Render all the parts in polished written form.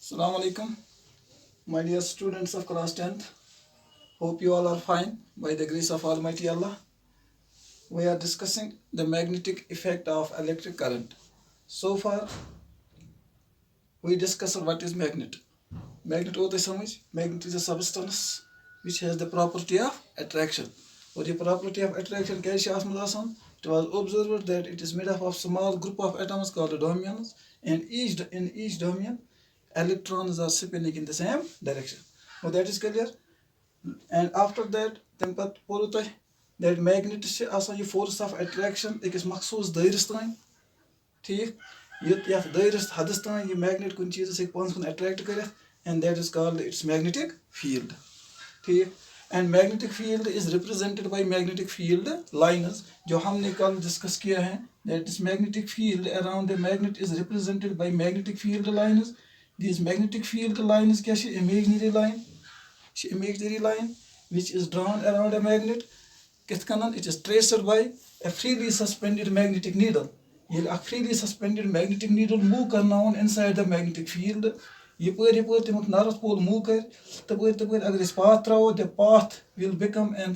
Assalamu alaikum, my dear students of class 10th. Hope you all are fine by the grace of Almighty Allah. We are discussing the magnetic effect of electric current. So far, we discussed what is magnet. Magnet होता है समझ? Magnet is a substance which has the property of attraction. और ये property of attraction क्या है आसमान आसान? It was observed that it is made up of small group of atoms called dominions, and in each dominion, electrons are spinning in the same direction. Now that is clear. And after that, then that magnet is a force of attraction. It is maxus dairis time. ठीक यह दरिस हदस तान ये magnet कुन चीज से पांच कुन attract करे, and that is called its magnetic field. ठीक, and magnetic field is represented by magnetic field lines जो हमने कल डिस्कस किया है. That is magnetic field around the magnet is represented by magnetic field lines. These magnetic field lines क्या है? Imaginary line which is drawn around a magnet. It is traced by a freely suspended magnetic needle. A freely suspended magnetic needle move करना inside the magnetic field. यपर तमुक north pole move कर तपर अगर इस path tراو, the path will become a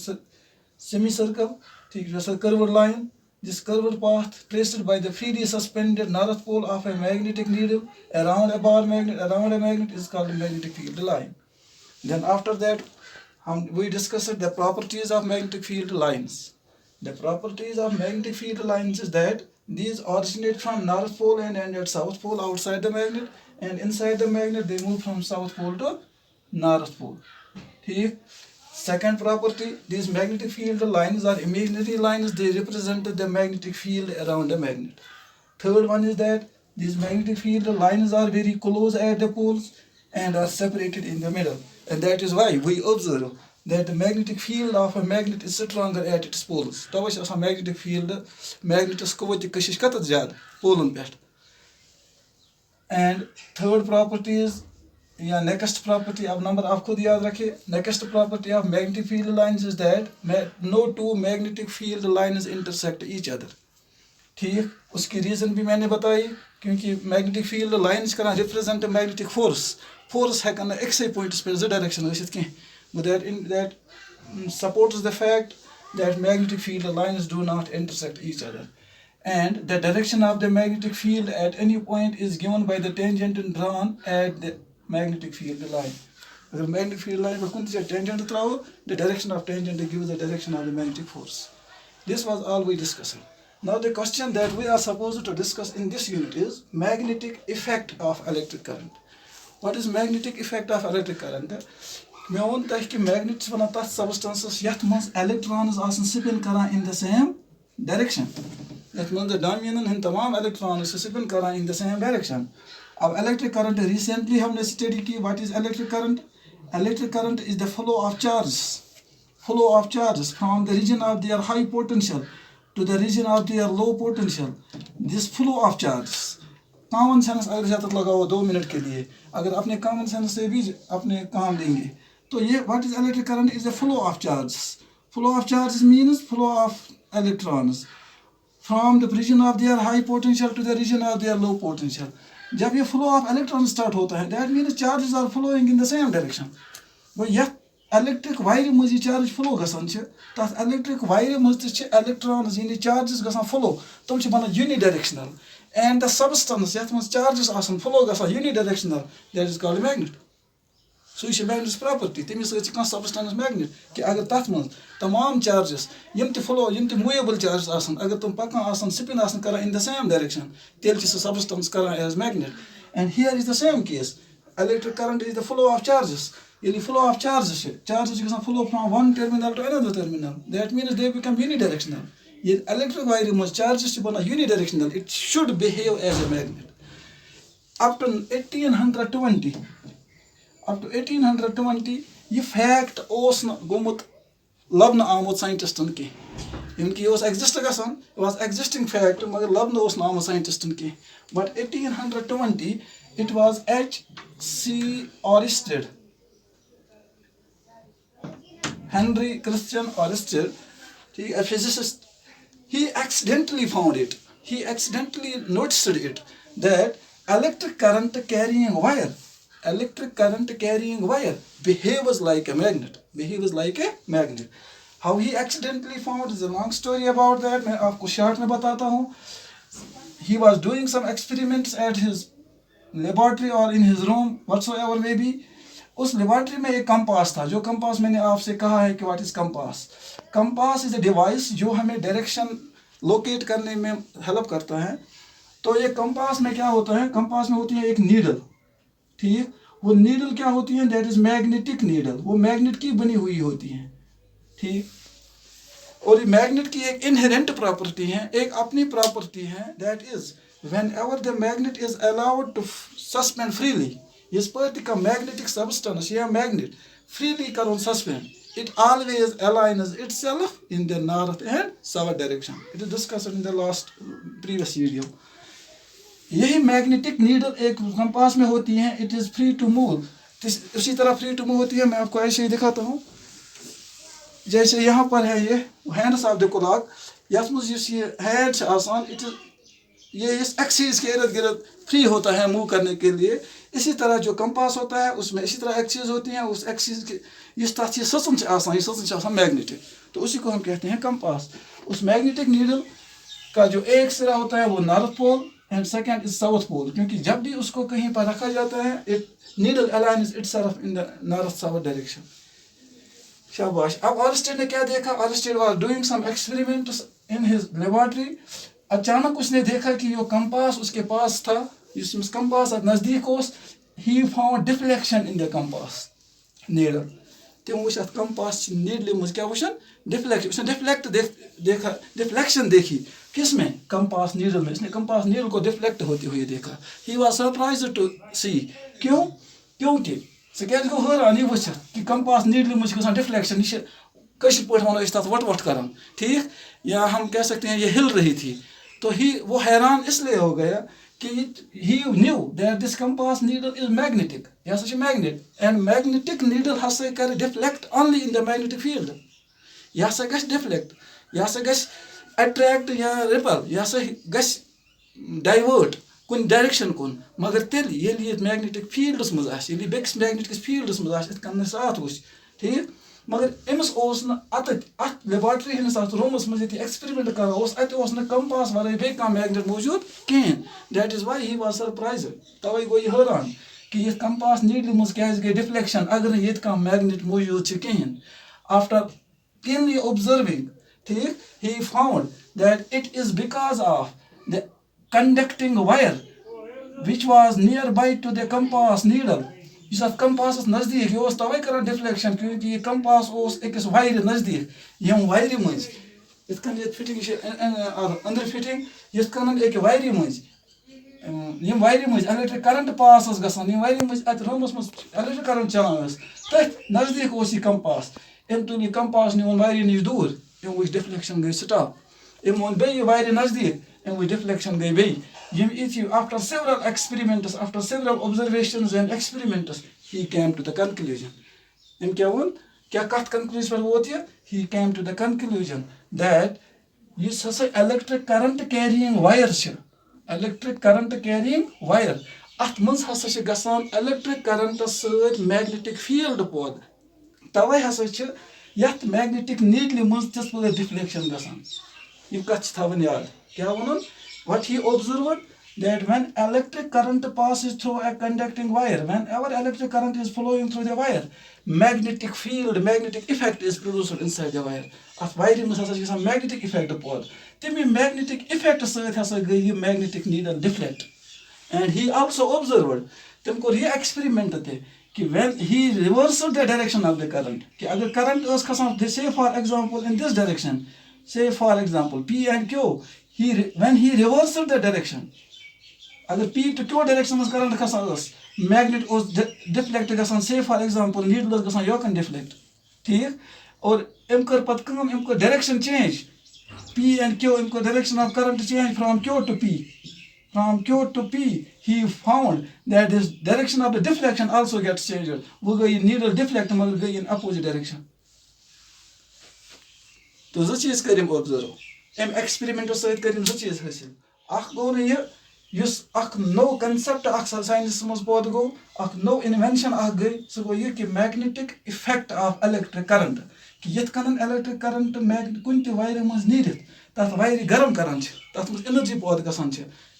semicircle. ठीक, just a curved line. This curved path traced by the freely suspended north pole of a magnetic needle around a magnet is called a magnetic field line. Then after that, we discussed the properties of magnetic field lines. The properties of magnetic field lines is that these originate from north pole and end at south pole outside the magnet, and inside the magnet they move from south pole to north pole. ठीक. Second property, these magnetic field lines are imaginary lines. They represent the magnetic field around the magnet. Third one is that these magnetic field lines are very close at the poles and are separated in the middle. And that is why we observe that the magnetic field of a magnet is stronger at its poles. तब is a magnetic field magnetus कोवती कशिश कत ज़्यादा pollen pet. And third property is next property of number आप खुद याद रखिए. Next property of magnetic field lines is that no two magnetic field lines intersect each other. ठीक, उसकी reason भी मैंने बताई क्योंकि magnetic field lines करना represent magnetic force. Force है करना एक से point पे ज़ direction वैसे क्या, but that supports the fact that magnetic field lines do not intersect each other, and the direction of the magnetic field at any point is given by the tangent drawn at the magnetic field line. The magnetic field line पर कुन से tangent tراओ, the direction of tangent gives the direction of the magnetic force. This was all we discussed. Now the question that we are supposed to discuss in this unit is magnetic effect of electric current. What is magnetic effect of electric current? मैं वोन तक कि magnets वना तथ substances यथ मंस electrons आसन spin करा in the same direction. यथ मंस dominion हिन तमाम electrons spin करा in the same direction. अब electric current recently हमने study की what is electric current? Electric current is the flow of charges from the region of their high potential to the region of their low potential. This flow of charges. Common sense अगर जाता लगाओ 2 minute के लिए, अगर अपने common sense से भी अपने काम देंगे तो ये what is electric current is the flow of charges. Flow of charges means flow of electrons from the region of their high potential to the region of their low potential. जब ये flow of electron start होता है that means charges are flowing in the same direction. वो ये electric wire मज charge flow गसान छ तथ इलेक्ट्रिक वायर मज त इलेक्ट्रॉन्स यानी चार्जेस गसान फ्लो तुम छ बना unidirectional. And the substance that must charges are flow gasa unidirectional, that is called magnet. So ये magnet's property. तमिस kan substance magnet कि अगर तथ मज तमाम charges यम ते flow यम ते movable charges आसन अगर तुम पक्का आसन spin आसन करा in the same direction तेल छ substance करा as magnet. And here is the same case. Electric current is the flow of charges. यानी flow of charges गसान flow from one terminal to another terminal. That means they become unidirectional. Electric wire must charges to be unidirectional. It should behave as a magnet. Up to 1820, ये fact ओस गोमुत लबन आमुत scientistन के. इनकी ओस exist गसान, it was existing fact मगर लबन ओस आमुत scientistन के. But 1820 it was H.C. Oersted, Henry Christian Oersted, a physicist. He accidentally found it. He accidentally noticed it that electric current carrying wire electric current carrying wire behaves like a magnet. How he accidentally found is a long story about that. मैं आपको short में बताता हूँ. He was doing some experiments at his laboratory or in his room, whatsoever may be. उस laboratory में एक compass था. जो कंपास मैंने आपसे कहा है कि what is compass. Compass is a device जो हमें डायरेक्शन लोकेट करने में हेल्प करता है. तो ये कंपास में क्या होता है, कंपास में होती है एक नीडल. ठीक, वो नीडल क्या होती है, दैट इज मैग्नेटिक नीडल. वो मैग्नेट की बनी हुई होती है. ठीक, और ये मैग्नेट की एक इनहेरेंट प्रॉपर्टी है, एक अपनी प्रॉपर्टी है, that is whenever the magnet is allowed to suspend freely, yes पर का मैग्नेटिक सब्सटेंस या मैग्नेट freely करो suspend, it always aligns itself in the north and south direction. It is discussed in the last previous video. यही magnetic needle एक compass में होती है. It is free to move. उसी तरह free to move होती है. मैं आपको ऐसे ही दिखाता हूँ. जैसे यहाँ पर है ये hands of the clock. Yes मुझ ये हैंड आसान, इट इज ये इस एक्सिस के इर्द गिर्द फ्री होता है मूव करने के लिए. इसी तरह जो कंपास होता है उसमें इसी तरह एक्सिस होती हैं. उस एक्सिस के इस तथ ये सचन आसान, ये सचन आसान मैग्नेटिक, तो उसी को हम कहते हैं कंपास. उस मैग्नेटिक नीडल का जो एक सिरा होता है वो north pole and second is south pole. क्योंकि जब भी उसको कहीं पर रखा जाता है, it needle aligns itself in the north south direction. शाबाश. अब ऑलस्टेड ने क्या देखा, Oersted was doing some experiments in his laboratory. अचानक उसने देखा कि जो कंपास उसके पास था, जिस कंपास नजदीक हो, he found deflection in the compass needle. तम वो कंपास नीडल मज क्या वुचन डिफ्लेक्शन. उसने डिफ्लेक्शन देखी किस में, कंपास नीडल में. इसने कंपास नीडल को डिफ्लेक्ट होते हुए देखा. ही वाज सरप्राइज्ड टू सी. क्यों, क्योंकि सह क्या गो हैरान यह वुचित कि कंपास नीडल मज गसान डिफ्लेक्शन. यह कशिर पट वनो तथ वट वट कर. ठीक, या हम कह सकते हैं ये हिल रही थी. तो वो हैरान इसलिए हो गया कि he knew that this compass needle is magnetic. यह हसा magnet and magnetic needle हसा कर deflect only in the magnetic field. यह हसा गश deflect, यह हसा गश attract या repel, यह हसा गश divert कुन डायरेक्शन कुन. मगर तेल ये magnetic fields मज आस, ये बेक्स magnetic fields मज आस, इत कन साथ वुच. ठीक, मगर अमिस अत लेबॉर्टरी हंस रूमस मज एक्सपेरिमेंट कर कंपास वर बे मैग्नेट मौजूद कहें. That is why he was surprise. तवे गो यह हैरान कि ये कंपास नीडल मज क्या गई डिफ्लेक्शन अगर ये मैग्नेट मौजूद कहें. आफ्टर keenly observing, ठीक, he found that it is because of the conducting wire which was nearby to the compass needle. इस कंपास नजदीक यह तवे कर डिफ्लेक्शन क्योंकि यह कंपास अकिस वायर नजदीक. यम वायर मज इन फिटिंग अंदर फिटिंग इन एक वायर मज यम वायर मज इलेक्ट्रिक करंट पास गसान. यम वायर मज अत रूमस मज इलेक्ट्रिक करंट चलान तथ नजदीक यह कंपास. अम तुल यह कंपास नीन वायर नश दूर. अम वुच डिफ्लेक्शन गई स्टॉप. अम वो बे वायर नजदीक. अम वुच डिफ्लेक्शन गई बे. After several experiments, after several observations and experiments, he came to the conclusion. And क्या कथ conclusion पर वोत ये? He came to the conclusion that this is electric current carrying wire छ. Electric current carrying wire. अत मंज हसा छ गसान electric current सत magnetic field पौध. तवे हसा छ यत magnetic needle मंज तिस पद deflection गसान. यह कथ थवन याद. क्या वनन? What he observed, that when electric current passes through a conducting wire, whenever electric current is flowing through the wire, magnetic field, magnetic effect is produced inside the wire. At wire में हसा छ magnetic effect पौध. तमी magnetic effect सत हसा गई magnetic needle deflect. And he also observed, तम को ये experiment थे कि when he reversed the direction of the current, कि अगर current was खसान, say for example in this direction, say for example P and Q, when he reversed the direction, अगर P to Q direction में current खसान magnet उस deflect गसान. से for example needle गसान योकन डिफ्लेक्ट. ठीक, और एम कर पत कम एम को direction change P and Q, एम को direction of current change from Q to P. From Q to P, he found that this direction of the deflection also gets changed. वो गई नीडल डिफ्लेक्ट मगर गई इन अपोजिट डायरेक्शन. तो जो चीज करिम observe M experiment सहित करिम जो चीज हासिल. अख गो न यस अख नो कंसेप्ट अख साइंस मज पौध गो अख नो इन्वेंशन अख गई सह गो यह कि magnetic effect of electric current कि यथ कन इलेक्ट्रिक करंट कुन त वायर मज नीरित तथ वायर गर्म करान तथ मज एनर्जी पौध गसान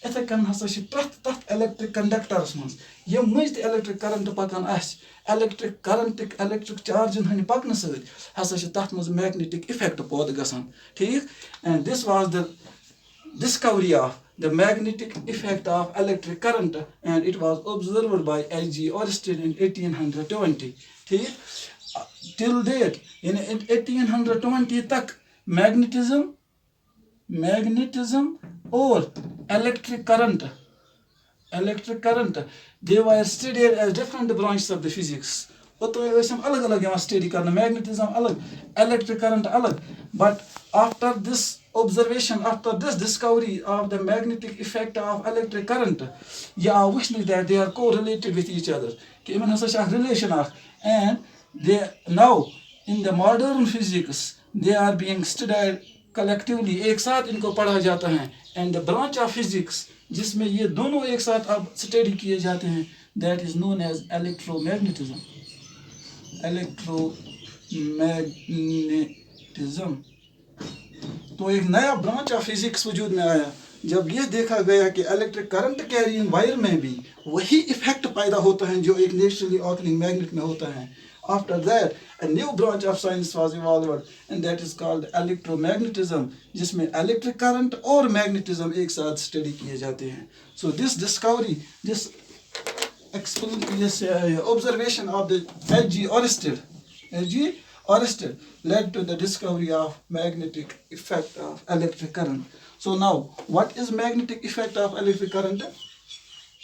इथे कन हसा प्रथ तथ इलेक्ट्रिक कंडक्टरस मज ये मज इलेक्ट्रिक करंट पकान इलेक्ट्रिक करंट इलेक्ट्रिक चार्जन हन पकन सत हसा तथ मज मैग्नेटिक इफेक्ट पौध गसान ठीक and this was the discovery of the magnetic effect of electric current and it was observed by H.G. Oersted in 1820 ठीक till date in 1820 तक magnetism और electric current they were studied as different branches of the physics अलग अलग study करना magnetism अलग electric current अलग but after this observation after this discovery of the magnetic effect of electric current yeah wishing that they are correlated with each other कि इमन हसा छ relation and they now in the modern physics they are being studied collectively एक साथ इनको पढ़ा जाता है and the branch of physics जिसमें ये दोनों एक साथ अब स्टडी किए जाते हैं that is known as electromagnetism तो एक नया ब्रांच ऑफ फिजिक्स वजूद में आया जब यह देखा गया कि इलेक्ट्रिक करंट कैरिंग वायर में भी वही इफेक्ट पैदा होता है जो एक नेचुरली ऑकरिंग मैग्नेट में होता है after that a new branch of science was evolved and that is called electromagnetism जिसमें इलेक्ट्रिक करंट और मैग्नेटिज्म एक साथ स्टडी किए जाते हैं so this discovery this observation of the H.G. Oersted led to the discovery of magnetic effect of electric current. So now, what is magnetic effect of electric current?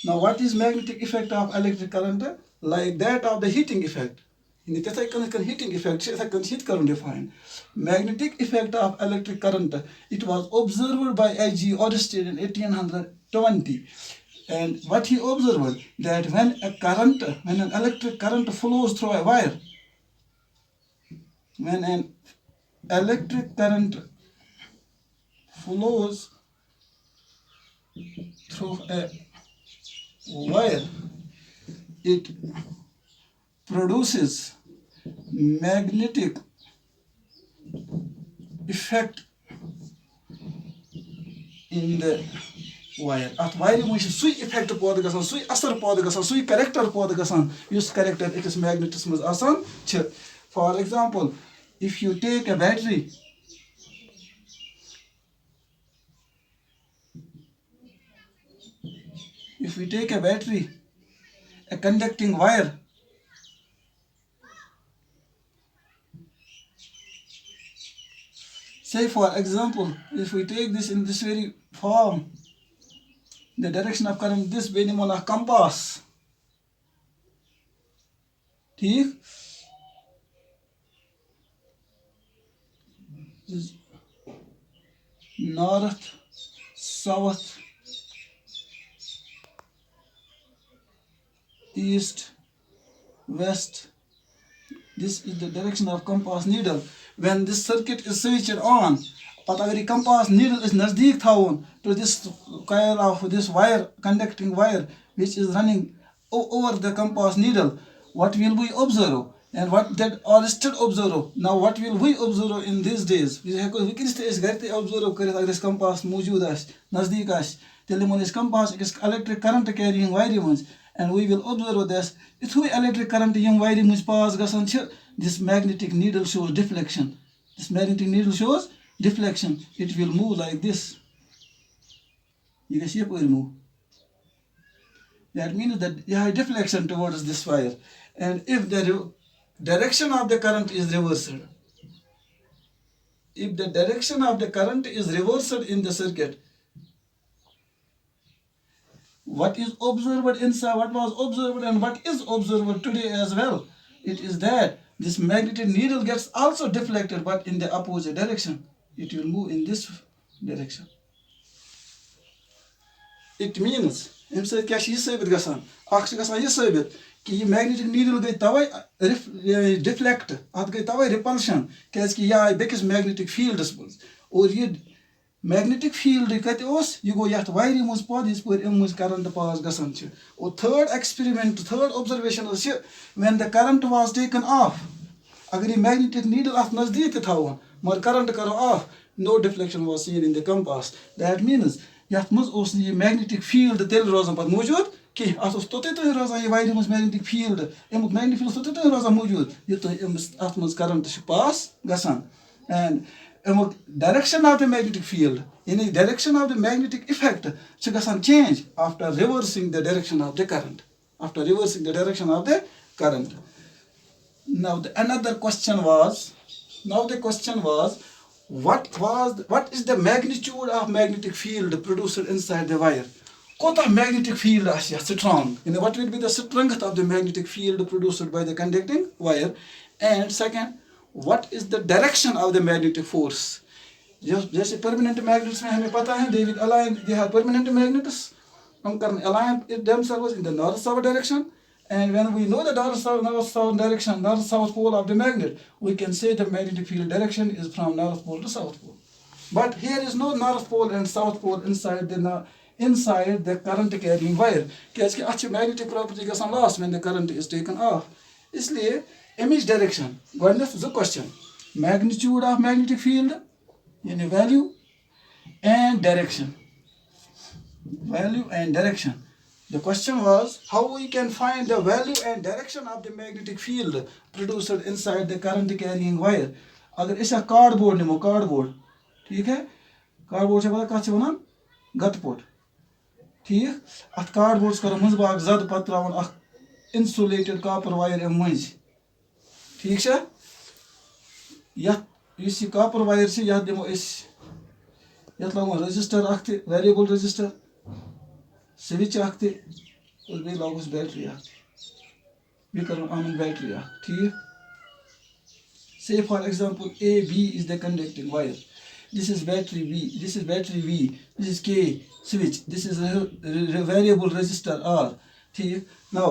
Now, what is magnetic effect of electric current? Like that of the heating effect. In the heating effect, heat current defined. Magnetic effect of electric current. It was observed by H.G. Oersted in 1820. And what he observed that when an electric current flows through a wire, when an electric current flows through a wire, it produces magnetic effect in the wire. At wire mu sui effect pod gasan, sui asar pod gasan, sui character pod gasan. Use character it is magnetism is asan. For example, if you take a battery, a conducting wire, say for example, if we take this in this very form, the direction of current, this benimon a compass, ठीक north, south, east, west. This is the direction of compass needle. When this circuit is switched on, but agar compass needle is nazdeek thaun to this coil of this wire, conducting wire, which is running over the compass needle, what will we observe? And what that Oersted observe. Now what will we observe in these days? We can stay observe करें अगर इस compass मौजूद आस नज़दीक आस तेलिमोन इस compass इस electric current carrying wire मंज and we will observe this. If we electric current Yama wire मंज pass गसन छ this magnetic needle shows deflection. This magnetic needle shows deflection. It will move like this. You can see it will move. That means that you have deflection towards this wire. And if the direction of the current is reversed, in the circuit, what is observed inside, what was observed and what is observed today as well, it is that this magnetic needle gets also deflected but in the opposite direction. It will move in this direction. It means, कि ये magnetic needle गई तवे deflect अत गई तवे repulsion क्या कि यह बेकिस मैग्नेटिक फील्डस मज और ये मैग्नेटिक फील्ड कत यह गो ये वायरि मज पद इस मज करंट पास गसान और third experiment third observation when the current was taken of अगर यह मैग्नेटिक नीडल अत नजदीक थवन मगर करंट करो off no deflection was seen in the compass that means यथ मज यह मैग्नेटिक फील्ड तेल रोजान पे मौजूद कि अत तोते तुम रोजान यह वायरि मज मैग्नेटिक फील्ड अमुक मैग्नेटिक फील्ड तोते तुम रोजान मौजूद यह अत मज करंट पास गसान and direction of the magnetic field in the direction of the magnetic effect change after reversing the direction of the current now another question was what is the magnitude of magnetic field produced inside the wire kota magnetic field is strong and what will be the strength of the magnetic field produced by the conducting wire and second what is the direction of the magnetic force जैसे permanent magnets में हमें पता है they have permanent magnets हम करने align themselves in the north south direction and when we know the north south direction north south pole of the magnet we can say the magnetic field direction is from north pole to south pole but here is no north pole and south pole inside the current carrying wire क्योंकि अच्छी magnetic property गसान lost when the current is taken off इसलिए image direction the question magnitude of magnetic field in value and direction the question was how we can find the value and direction of the magnetic field produced inside the current carrying wire अगर इसे cardboard निमो cardboard ठीक है cardboard से पता कत वनान गतपोट ठीक अत कार्डबोर्ड करो मज बाग जद पत त्रावन इंसुलेटेड कॉपर वायर मज ठीक है यह कॉपर वायर से यह दिमो यथ लागो रजिस्टर अख वेरिएबल रजिस्टर स्विच अख और बे लागोस बैटरी अख बे करो आन बैटरी अख ठीक say for example AB is the conducting wire this is battery B this is K switch this is a variable resistor R ठीक now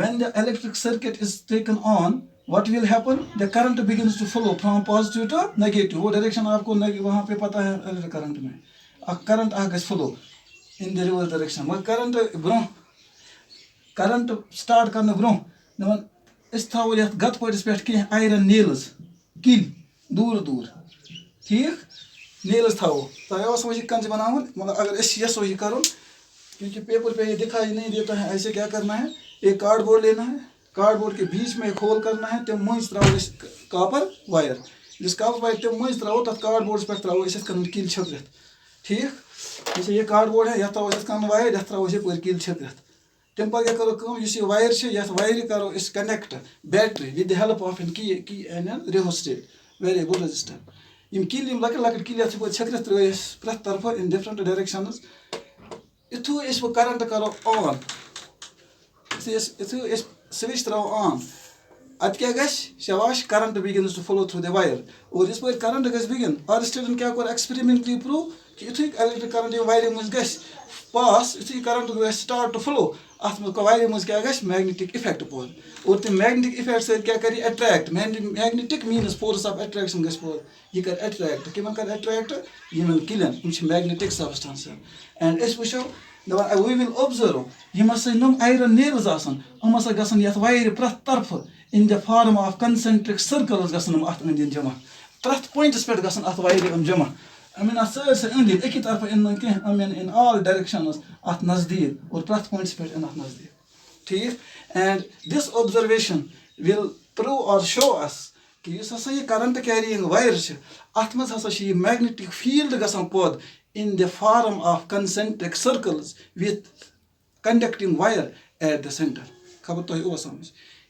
when the electric circuit is taken on what will happen the current begins to flow from positive to negative वो direction आपको वहाँ पे पता है electric current में current Gus flow in the reverse direction मगर current start करने ब्रों इस था वो यह गत पॉइंट्स पे कि iron nails किल दूर ठीक nails था वो तो ये वास वही कंज बनाऊँ मगर अगर इस यस वही करूँ क्योंकि पेपर पे ये दिखाई नहीं देता है ऐसे क्या करना है एक कार्डबोर्ड लेना है कार्डबोर्ड के बीच में एक होल करना है तम मज त्रो कॉपर वायर जिस कॉपर वायर तम मज त्रो तथ कार्डबोर्ड पे त्रो किल छत ठीक जैसे ये कार्डबोर्ड है यह त्रो वायर यह त्रो किल छत तम पर क्या करो ये वायर वायर करो इस connect battery with the help of an rheostat variable resistor यम किल लकट किल छत त्रिस प्रथ तरफ इन डिफरेंट डायरेक्शंस इथु इस करंट करो on इथु switch throw on at क्या गश शाबाश current begins to flow through the wire और इस पर current गश begin और स्टूडेंट क्या कर experimentally prove कि इथु electric current wire मज गश pass इथु current गश start to flow अत में wire मज क्या गश magnetic effect पोल और ते magnetic effect से क्या करी attract magnetic means force of attraction गश पोल ये कर attract कि मन कर attract ये मन किलन कुछ magnetic substance and इस वशो we will observe you must say num iron nails asan must gasan yat wire prath tarf in the form of concentric circles gasan at indin jama prath points pet gasan at wire jama I mean asas indin eki tarf in all directions at nazdir or prath points pet in at nazdir ठीक and this observation will prove or show us कि yes हसा ये current carrying wire छ at maz hasa shi magnetic field gasan pod in the form of concentric circles with conducting wire at the center खबर तो हो समझ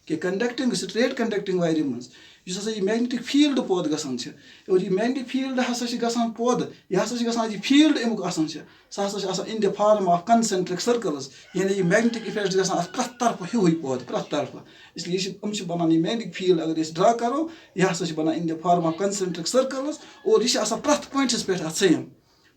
कि conducting straight conducting wire मज यस हसा ये magnetic field pod गसान छ और ये magnetic field हसा छ गसान pod ये हसा छ गसान ये field एमुक आसान छ सा हसा छ आसान in the form of concentric circles यानी ये magnetic effect गसान प्रथ तरफ हुई pod प्रथ तरफ इसलिए छ बनान ये magnetic field अगर इस ड्रा करो ये हसा छ बनान in the form of concentric circles और ये आसान प्रथ पॉइंट्स पे सेम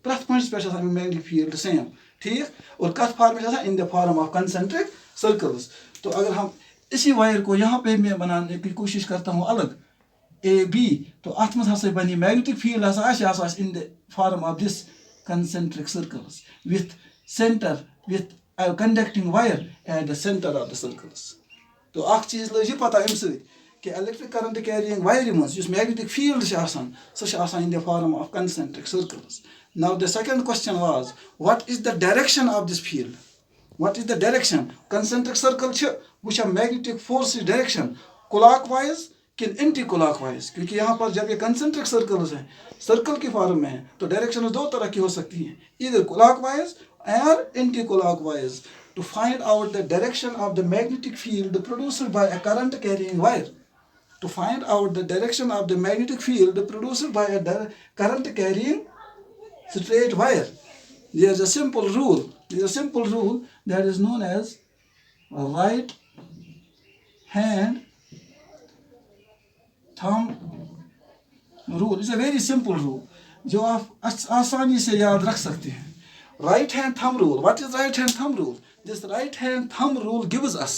प्रथ पॉइंट्स पे आसान magnetic field सेम ठीक और कथ फॉर्म में आसान in the form of concentric circles तो अगर हम इसी वायर को यहाँ पे मैं बनाने की कोशिश करता हूँ अलग AB तो अथ मज हसा बनी मैग्नेटिक फील्ड हसा इन the form of this concentric circles with center with a conducting wire at the center of the circles. तो अख चीज लज पता अम कि इलेक्ट्रिक करंट कैरिंग वायर मज मैग्नेटिक फील्ड सह इन the form of concentric circles. Now the second question was, what is the direction of this field? What is the direction? Concentric circle वो magnetic force direction clockwise कि anti clockwise, क्योंकि यहाँ पर जब ये concentric circles हैं, circle की form में है, तो डायरेक्शन दो तरह की हो सकती हैं, इधर क्लॉकवाइज और anti clockwise. To find out the direction of the magnetic field produced by a current carrying wire. To find out the direction of the magnetic field produced by a current carrying straight wire. There is a simple rule. There is a simple rule that is known as right hand thumb rule. It's a very simple rule जो आप आसानी से याद रख सकते हैं. Right hand thumb rule. What is right hand thumb rule? This right hand thumb rule gives us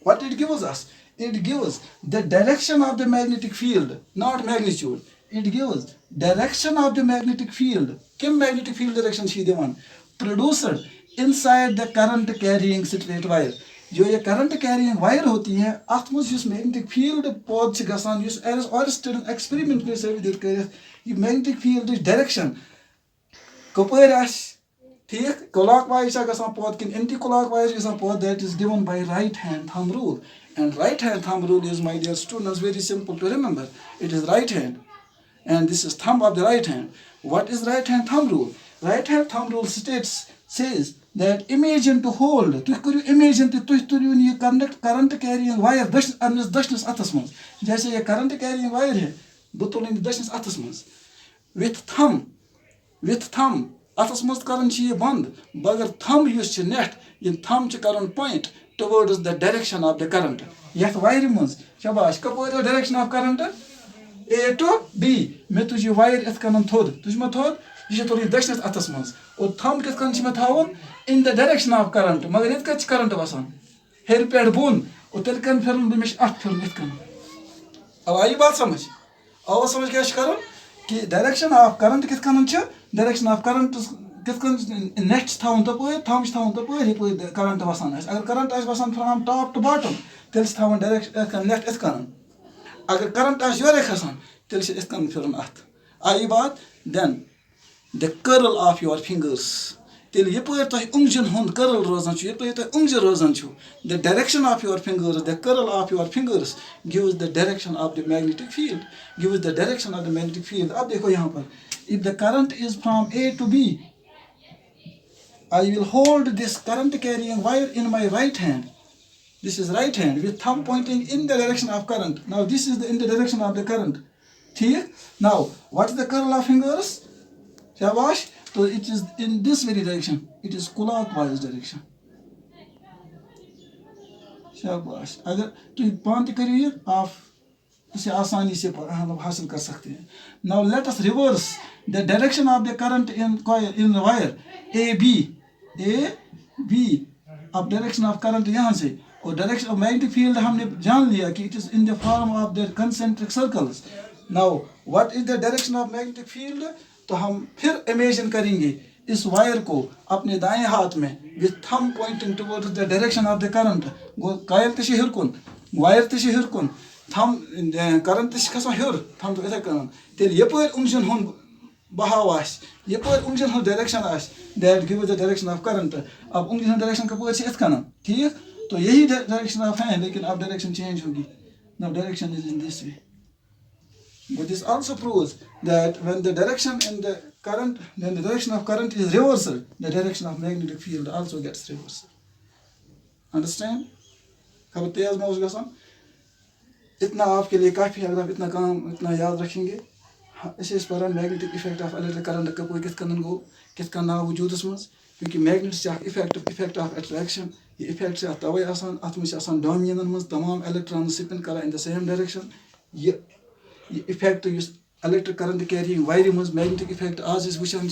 what it gives us. It gives the direction of the magnetic field, not magnitude. It gives direction of the magnetic field. Kim magnetic field direction she divan produced inside the current carrying straight wire. जो ये current carrying wire होती है अथ मज magnetic field पौध गसान ऑरिस्टन experiment पे साबित कर ये मैग्नेटिक फील्ड डायरेक्शन कपर ठीक क्लॉकवाइज गसान पौध कि एंटी क्लॉकवाइज गसान पौध that is given by right hand thumb rule. And right hand thumb rule is, my dear students, very simple to remember. It is right hand and this is thumb of the right hand. What is right hand thumb rule? Right hand thumb rule says that imagine to hold. तुम imagine तुम ये current carrying wire दशनस अथस मज जैसे ये current carrying wire है बह तुल दशनस अथस मज with thumb अथस मज करन ये बंद बगर thumb युस नेट ये thumb करन point towards the direction of the current. Yet wire muz shabash kapor direction of current A to B me tuji wire eth kanan thod tuj ma thod ye tori dashnas atas muz और thumb kith kan me thawon in the direction of current magar eth kach current basan her ped bun और tel kan firun bimesh at firun eth kan अब आई बात समझ अब समझ क्या करो कि डायरेक्शन ऑफ करंट किथ कान छ डायरेक्शन ऑफ करंट किथ कान नेट थाउन तपर थंब थाउन तपर ये करंट वसान अगर current was on from top to bottom tell down direction net इथ कान अगर करंट योरे खसान तेल इथ कान फिरन अथ आई बात then the curl of your fingers tell ये तो उंगजन हुंद कर्ल रोजन छु ये तो उंगज रोजन छु the direction of your fingers the curl of your fingers gives the direction of the magnetic field gives the direction of the magnetic field. अब देखो यहाँ पर if the current is from A to B I will hold this current carrying wire in my right hand. This is right hand with thumb pointing in the direction of current. Now this is in the direction of the current. ठीक. Now what is the curl of fingers? शाबाश. So it is in this very direction. It is clockwise direction. शाबाश. अगर तो पांच करिए आप इसे आसानी से हासिल कर सकते हैं. Now let us reverse the direction of the current in the wire AB अब डायरेक्शन ऑफ करंट यहाँ से और डायरेक्शन ऑफ मैग्नेटिक फील्ड हमने जान लिया कि it is in the form of the concentric circles. Now what is the direction of magnetic field? तो हम फिर इमेजिन करेंगे इस वायर को अपने दाएं हाथ में with thumb pointing towards the direction of the current. कायल तश हिरकुन वायर तश हिरकुन थंब करंट तश खसा हिर थंब तो इथे करन तेल यपर उंगजन हुन बहाव आस यपर उंगजन हुन direction as that gives the direction of current. अब उंगजन डायरेक्शन कपर से इथ करन ठीक. तो यही डायरेक्शन ऑफ है लेकिन अब डायरेक्शन चेंज होगी. Now direction is in this way. But this also proves that when the direction in the current, when the direction of current is reversal, the direction of magnetic field also gets reversal. Understand? खबर तेज में उस गसान इतना आपके लिए काफ़ी अगर आप इतना काम इतना याद रखेंगे. इस पर magnetic effect of electric current का कोई कितना गो कितना ना वजूदस मज क्योंकि मैग्नेट से इफेक्ट ऑफ अट्रैक्शन ये इफेक्ट से तवे आसान अत में आसान डोमिनन मज तमाम इलेक्ट्रॉन स्पिन करा इन द सेम डायरेक्शन. ये effect electric current carrying wire मज मैग्नेटिक इफेक्ट आज वुचान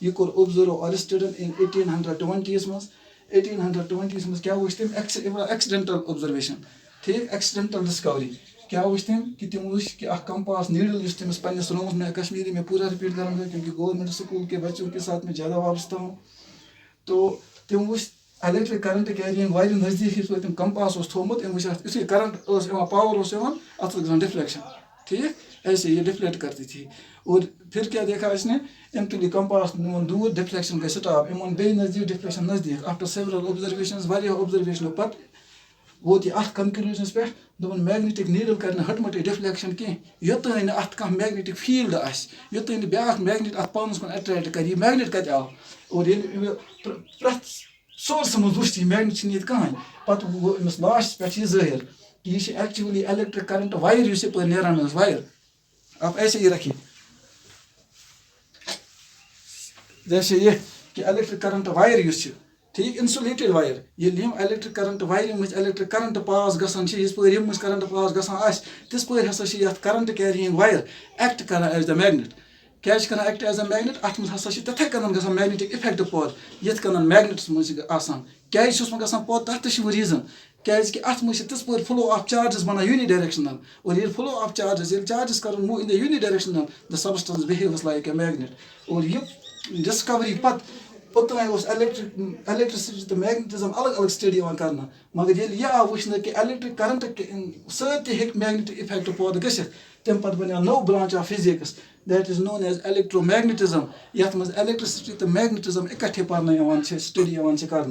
यह कोर ऑब्जर्व ऑरिस्टन इन 1820 मज 1820 मज क्या वो तम एक्सीडेंटल ऑब्जर्वेशन ठीक एक्सीडेंटल डिस्कवरी क्या वुच तम कि तम वुच कि कंपास नीडल इस तमिस पन्निस रूमस में कश्मीरी में पूरा रिपीट करूँगा क्योंकि गवर्नमेंट स्कूल के बच्चों के साथ मैं ज़्यादा वाबस्ता हूँ। तो तम वुच इलेक्ट्रिक करंट कैरिंग वायर नज़दीक इस तम कंपास थोमुत इसी करंट पावर अत डिफ्लेक्शन, ठीक, ऐसे ये डिफ्लेक्ट करती थी। और फिर क्या देखा इसने, इन तुल कंपास दूर डिफ्लेक्शन गई स्टॉप, इन बे नज़दीक डिफ्लेक्शन नज़दीक। आफ्टर सेवरल ऑब्जर्वेशंस वारिया ऑब्जर्वेशन पत वोत यह अथ कंक्लूजनस पे दोपन मैग्नेटिक नीडल कर हटमटे डिफ्लेक्शन कह योतन अत कह मैग्नेटिक फील्ड योतन ब्या मैग्नेट अत पानस कुन अट्रैक्ट कर, मैग्नेट कत आव और प्रथ सोर्स मज वुच मैग्नेट कहें पे लास्ट पे जाहिर कि यह एक्चुअली इलेक्ट्रिक करंट वायर इस नान वायर। आप ऐसे ही रखिए जैसे ये कि इलेक्ट्रिक करंट वायर ठीक इंसुलेटेड वायर ये electric current wire electric current pass गसान यह करंट पास गसान तिस पे हसा करंट कैरिंग वायर एक्ट कर एज द मैग्नेट। क्या कर एक्ट एज अ मैग्नेट अत मसा तथे कन ग मैग्नेटिक इफेक्ट पौद ये मैग्नेट्स मज क्या गसान पौद तथ रीजन क्या अत मज तिस पे फ्लो ऑफ चार्जेस बना यूनिडायरेक्शनल और ये फ्लो ऑफ चार्जेस चार्जेस कर move in the unidirectional the substance behaves like a magnet. और ये डिस्कवरी पत ओतन इलेक्ट्रिसिटी तो मैग्नेटिज्म अलग अलग स्टडी कर मगर ये यह आव वुचन कि इलेक्ट्रिक करंट सत मैग्नेटिक इफेक्ट पौद गि तम पे बनो नो branch of physics that is known as electromagnetism यथ मज इलेक्ट्रिसिटी तो मैग्नेटिज्म इकट्ठे पान स्टडी कर।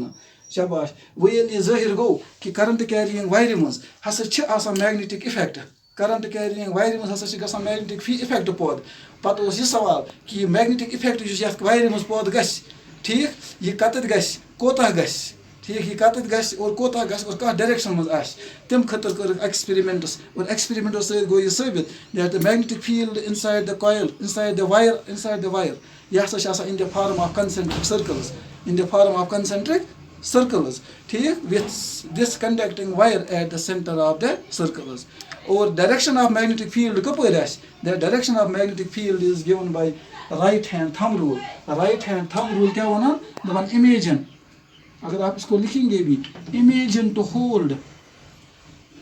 शाबाश वो ये जाहिर गो कि करंट कैरिंग वायर मज हसा magnetic effect current carrying wire मज हसा मैग्नेटिक इफेक्ट पौद पत यह सवाल कि मैग्नेटिक इफेक्ट वायर मज पौद ग ठीक यह कत कोता ग ठीक यह कत और कोता और कह डायरेक्शन मज तम खतर कर एक्सपेरिमेंट्स और एक्सपेरिमेंटो सहित गो यह साबित that the magnetic field inside the coil inside the wire यह हसा इन the form of concentric circles in the form of concentric circles ठीक with this conducting wire at the center of the circles और direction of magnetic field Kapoor the direction of magnetic field is given by right hand thumb rule। right hand thumb rule क्या होना दबन imagine अगर आप इसको लिखेंगे भी imagine to hold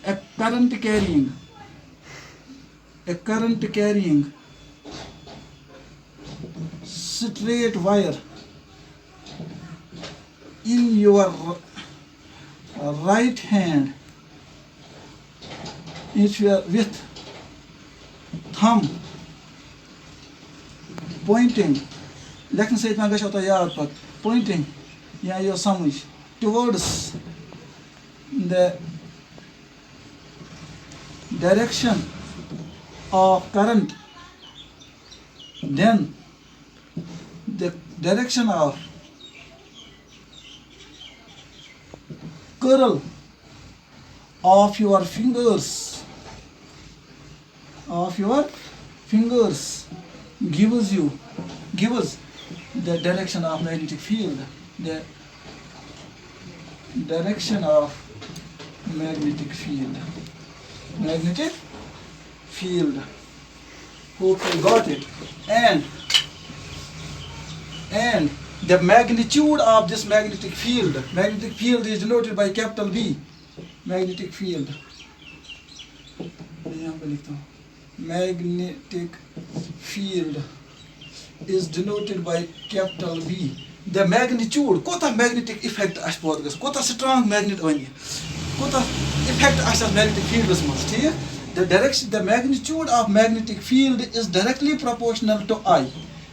a current carrying straight wire in your right hand with thumb pointing लेखन सहित में गो याद पे pointing या यो समझ towards the direction of current, then the direction of curl of your fingers gives the direction of magnetic field, the direction of magnetic field. Hope you got it. And the magnitude of this magnetic field is denoted by capital B. Magnetic field is denoted by capital B. The magnitude kota magnetic effect as podgas kota strong magnet oni kota effect as magnetic field is most here. The magnitude of magnetic field is directly proportional to I,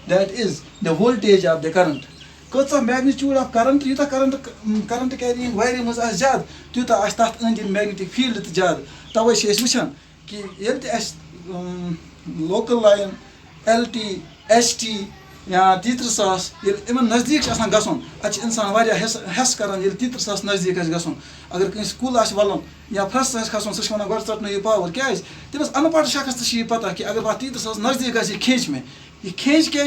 that is the voltage of the current. Kota magnitude of current yuta current carrying wire maz as jad tuta as tat in magnetic field it jad tawai she wuchan ki yelte as local line LT ST या 300,000 इन नज़दीक गसन इंसान हेस कर 300,000 नज़दीक गसन अगर कहीं कुल वलन या फ्रस खसन सह वन गो चटन यह पावर क्या तमिस अनपढ़ शख्स तो पता कि अगर 300,000 नज़दीक ग खींच में ये खींच क्या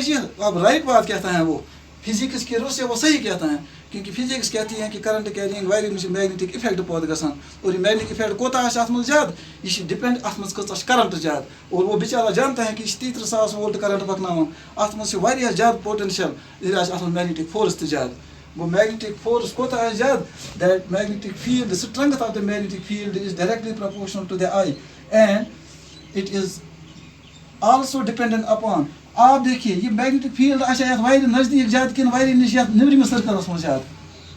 अब राइट बात कहता है वो फिजिक्स के रूप से वो सही कहता है क्योंकि फिजिक्स कहती है कि करंट कैरिंग वायर में मैग्नेटिक इफेक्ट पौध गसान और ये मैग्नेटिक इफेक्ट कोता अत मज ज्यादा यह डिपेंड अत मज कच करंट ज्यादा और वो बेचारा जानता है कि 300,000 वोल्ट करंट पकना अत मज ज्यादा पोटेंशियल अत मैग्नेटिक फोर्स तो ज्यादा वो magnetic force कोता है ज़्यादा, that magnetic field, the strength of the magnetic field is directly proportional to the I, and it is also dependent upon. आप देखिए ये मैग्नेटिक फील्ड अच्छा यार वायरे नज़दीक ज़्यादा किन वायरे निश यार निब्रिम सर्कल्स में ज़्यादा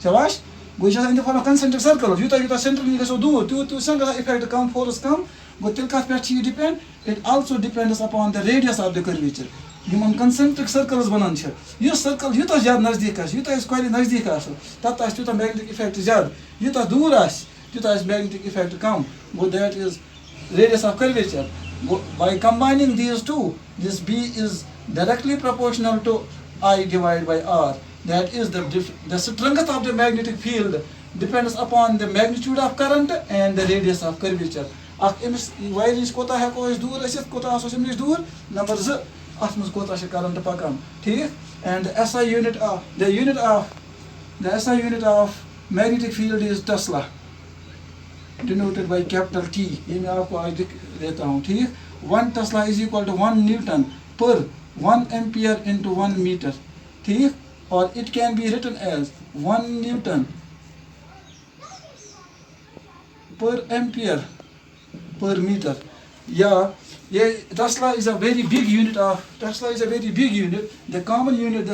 शाबाश go in the form of concentric circle यूता यूता सेंटर में गो दूर तू तू संग इफेक्ट कम फोर्स कम गो तिल कथ पे छी depend it also depends upon the radius of the curvature Yemen concentric circles बनन छ ये सर्कल यूता ज़्यादा नज़दीक आस यूता इस कोई नज़दीक आस तत आस यूता मैग्नेटिक इफेक्ट ज़्यादा यूता दूर आस यूता इस magnetic effect come go that is radius of curvature. By combining these two, this B is directly proportional to I divided by R. That is the strength of the magnetic field depends upon the magnitude of current and the radius of curvature. Ak emis wire is kota hai ko is dur asit kota aso emis dur number 2 atmas kota she current pakan theek and the SI unit of magnetic field is Tesla, denoted by capital T. ये मैं आपको आज देता हूँ ठीक. 1 Tesla is equal to 1 Newton per 1 ampere into 1 meter ठीक. और it can be written as 1 Newton per ampere per meter. Yeah, Tesla is a very big unit. The common unit, the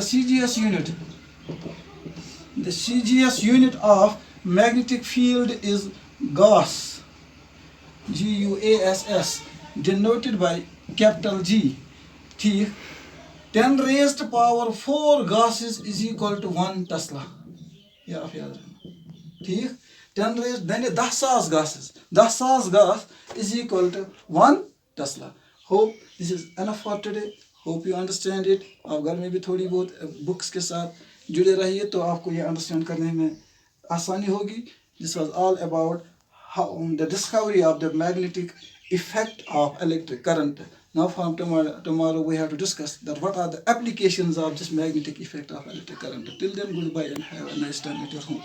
CGS unit of magnetic field is Gauss, GUASS, denoted by capital G. ठीक. 10 raised to power 4 Gausses is equal to 1 Tesla. ये आप याद रखना ठीक. 10 raised then 10,000 Gausses. 10,000 Gauss is equal to 1 Tesla. Hope this is enough for today. Hope you understand it. आप घर में भी थोड़ी बहुत बुक्स के साथ जुड़े रहिए तो आपको ये अंडरस्टैंड करने में आसानी होगी. This was all about the discovery of the magnetic effect of electric current. Now from tomorrow we have to discuss that what are the applications of this magnetic effect of electric current. Till then, goodbye and have a nice time at your home.